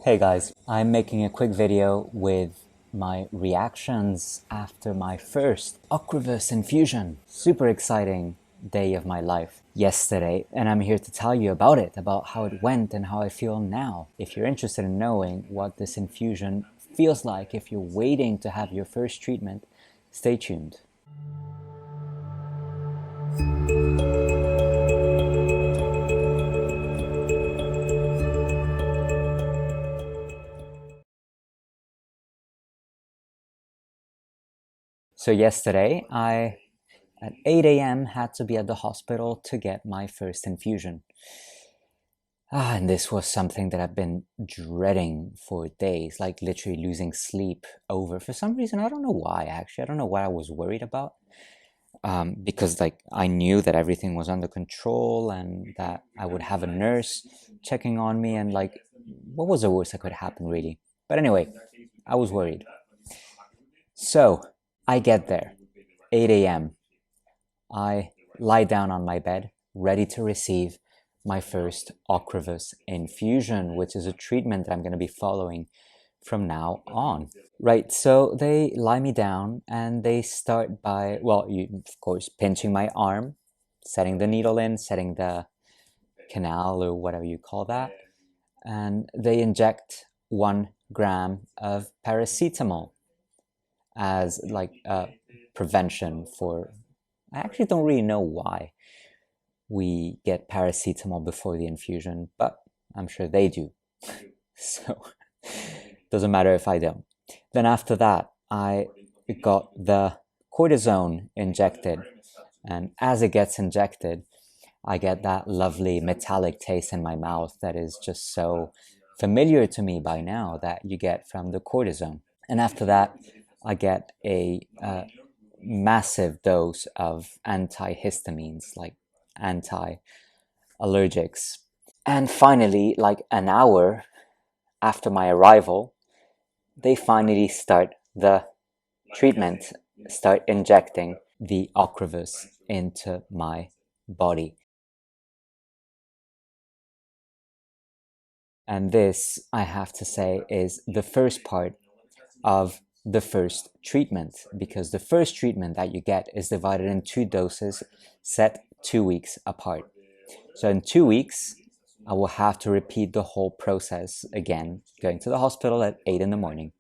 Hey guys, I'm making a quick video with my reactions after my first Ocrevus Infusion. Super exciting day of my life yesterday, and I'm here to tell you about it, about how it went and how I feel now. If you're interested in knowing what this infusion feels like if you're waiting to have your first treatment, stay tuned. So yesterday, at 8 a.m. had to be at the hospital to get my first infusion. And this was something that I've been dreading for days, like literally losing sleep over. For some reason, I don't know why, actually. I don't know what I was worried about. Because I knew that everything was under control and that I would have a nurse checking on me, and what was the worst that could happen, really? But anyway, I was worried. So I get there, 8 a.m. I lie down on my bed, ready to receive my first Ocrevus infusion, which is a treatment that I'm going to be following from now on. Right, so they lie me down and they start by, of course, pinching my arm, setting the needle in, setting the canal or whatever you call that, and they inject 1 gram of paracetamol as a prevention for, I actually don't really know why we get paracetamol before the infusion, but I'm sure they do. So doesn't matter if I don't. Then after that, I got the cortisone injected, and as it gets injected, I get that lovely metallic taste in my mouth that is just so familiar to me by now that you get from the cortisone. And after that, I get a massive dose of antihistamines, like anti-allergics. And finally, like an hour after my arrival, they finally start the treatment, start injecting the Ocrevus into my body. And this, I have to say, is the first part of the first treatment, because the first treatment that you get is divided in 2 doses set 2 weeks apart. So in 2 weeks, I will have to repeat the whole process again, going to the hospital at 8 in the morning.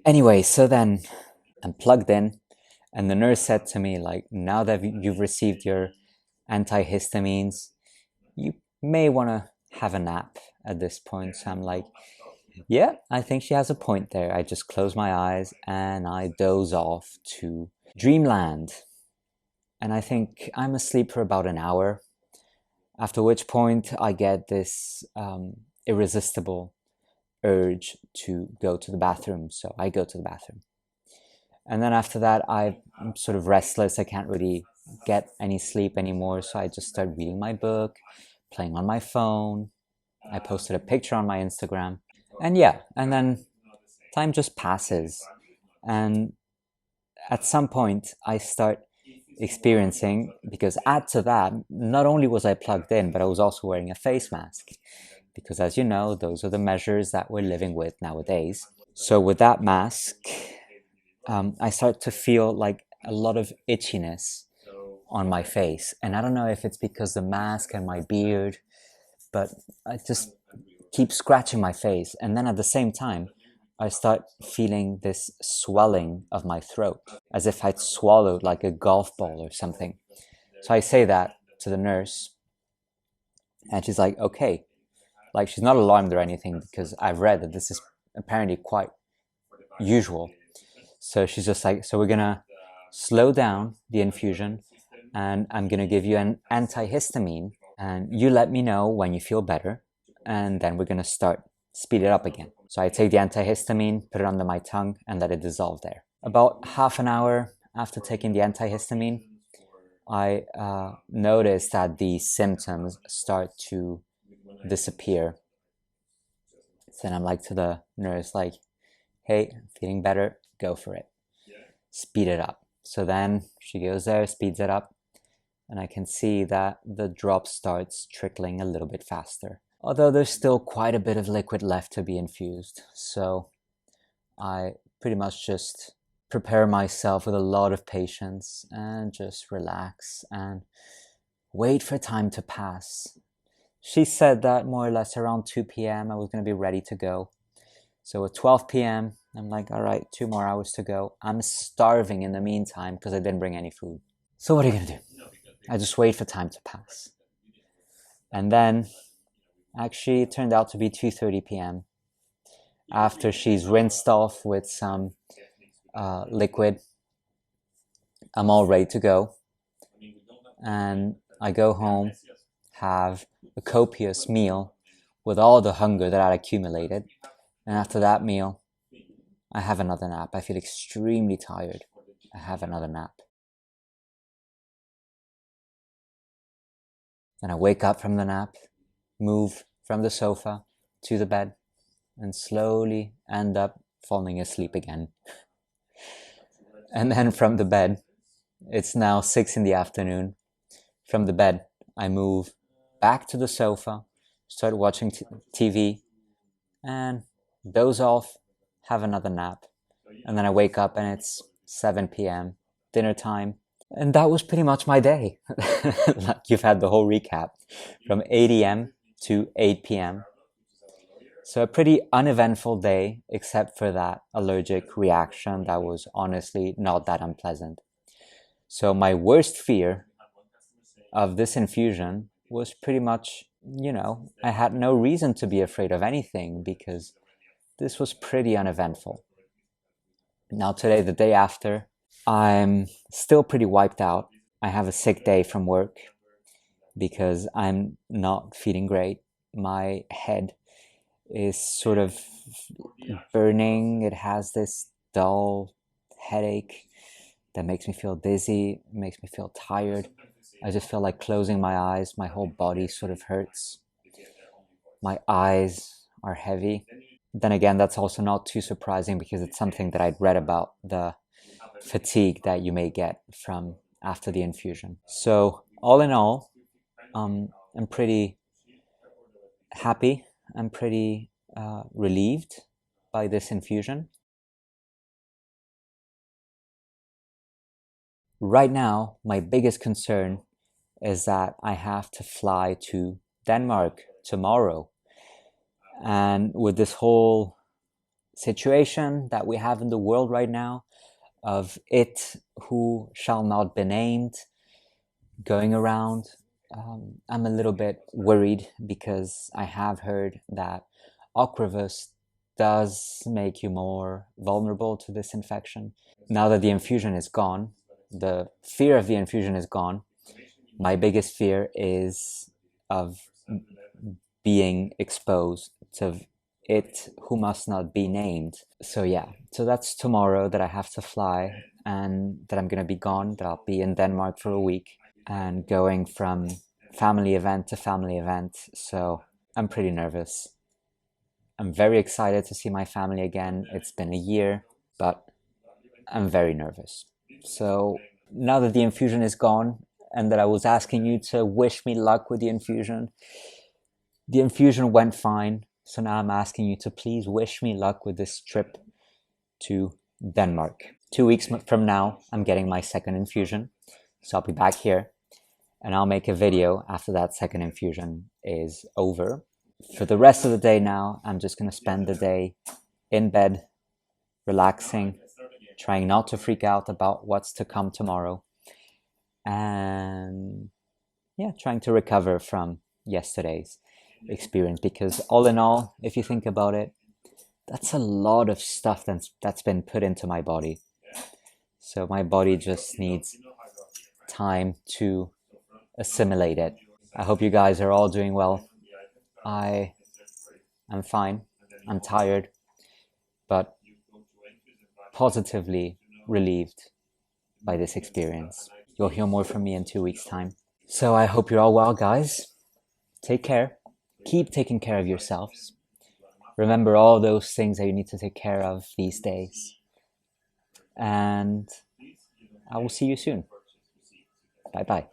Anyway, so then I'm plugged in, and the nurse said to me, now that you've received your antihistamines, you may want to have a nap at this point. So I'm like, yeah, I think she has a point there. I just close my eyes and I doze off to dreamland. And I think I'm asleep for about an hour, after which point I get this irresistible urge to go to the bathroom. So I go to the bathroom. And then after that, I'm sort of restless. I can't really get any sleep anymore. So I just start reading my book, playing on my phone. I posted a picture on my Instagram. And yeah, and then time just passes. And at some point, I start experiencing, because add to that, not only was I plugged in, but I was also wearing a face mask. Because as you know, those are the measures that we're living with nowadays. So with that mask, I start to feel like a lot of itchiness on my face. And I don't know if it's because the mask and my beard, but I just keep scratching my face. And then at the same time, I start feeling this swelling of my throat, as if I'd swallowed like a golf ball or something. So I say that to the nurse, and she's like, okay. Like, she's not alarmed or anything, because I've read that this is apparently quite usual. So she's just like, so we're gonna slow down the infusion, and I'm gonna give you an antihistamine, and you let me know when you feel better, and then we're gonna speed it up again. So I take the antihistamine, put it under my tongue, and let it dissolve there. About half an hour after taking the antihistamine, I noticed that the symptoms start to disappear. So then I'm like to the nurse, like, hey, feeling better, go for it. Speed it up. So then she goes there, speeds it up, and I can see that the drop starts trickling a little bit faster. although there's still quite a bit of liquid left to be infused. So I pretty much just prepare myself with a lot of patience and just relax and wait for time to pass. She said that more or less around 2 p.m. I was going to be ready to go. So at 12 p.m., I'm like, all right, 2 more hours to go. I'm starving in the meantime because I didn't bring any food. So what are you going to do? I just wait for time to pass. And then, actually, it turned out to be 2:30 p.m. After she's rinsed off with some liquid, I'm all ready to go. And I go home, have a copious meal with all the hunger that I'd accumulated. And after that meal, I have another nap. I feel extremely tired. I have another nap. Then I wake up from the nap, move from the sofa to the bed, and slowly end up falling asleep again. And then from the bed, it's now 6 in the afternoon. From the bed, I move back to the sofa, start watching TV, and doze off, have another nap. And then I wake up and it's 7 p.m, dinner time. And that was pretty much my day. Like, you've had the whole recap from 8 a.m. to 8 p.m. So a pretty uneventful day, except for that allergic reaction that was honestly not that unpleasant. So my worst fear of this infusion was pretty much, I had no reason to be afraid of anything because this was pretty uneventful. Now today, the day after, I'm still pretty wiped out. I have a sick day from work because I'm not feeling great. My head is sort of burning. It has this dull headache that makes me feel dizzy, makes me feel tired. I just feel like closing my eyes. My whole body sort of hurts. My eyes are heavy. Then again, that's also not too surprising because it's something that I'd read about, the fatigue that you may get from after the infusion. So all in all, I'm pretty happy. I'm pretty relieved by this infusion. Right now, my biggest concern is that I have to fly to Denmark tomorrow. And with this whole situation that we have in the world right now of it who shall not be named going around, I'm a little bit worried because I have heard that Ocrevus does make you more vulnerable to this infection. Now that the infusion is gone, the fear of the infusion is gone, my biggest fear is of being exposed to it who must not be named. So yeah, so that's tomorrow that I have to fly and that I'm going to be gone, that I'll be in Denmark for a week and going from family event to family event. So I'm pretty nervous. I'm very excited to see my family again. It's been a year, but I'm very nervous. So now that the infusion is gone and that I was asking you to wish me luck with the infusion went fine. So now I'm asking you to please wish me luck with this trip to Denmark. 2 weeks from now, I'm getting my second infusion. So I'll be back here and I'll make a video after that second infusion is over. For the rest of the day now, I'm just going to spend the day in bed, relaxing, trying not to freak out about what's to come tomorrow. And yeah, trying to recover from yesterday's experience, because all in all, if you think about it, that's a lot of stuff that's been put into my body. So my body just needs time to assimilate it. I hope you guys are all doing well. I'm fine. I'm tired, but positively relieved by this experience. You'll hear more from me in 2 weeks' time. So I hope you're all well, guys. Take care. Keep taking care of yourselves. Remember all those things that you need to take care of these days. And I will see you soon. Bye-bye.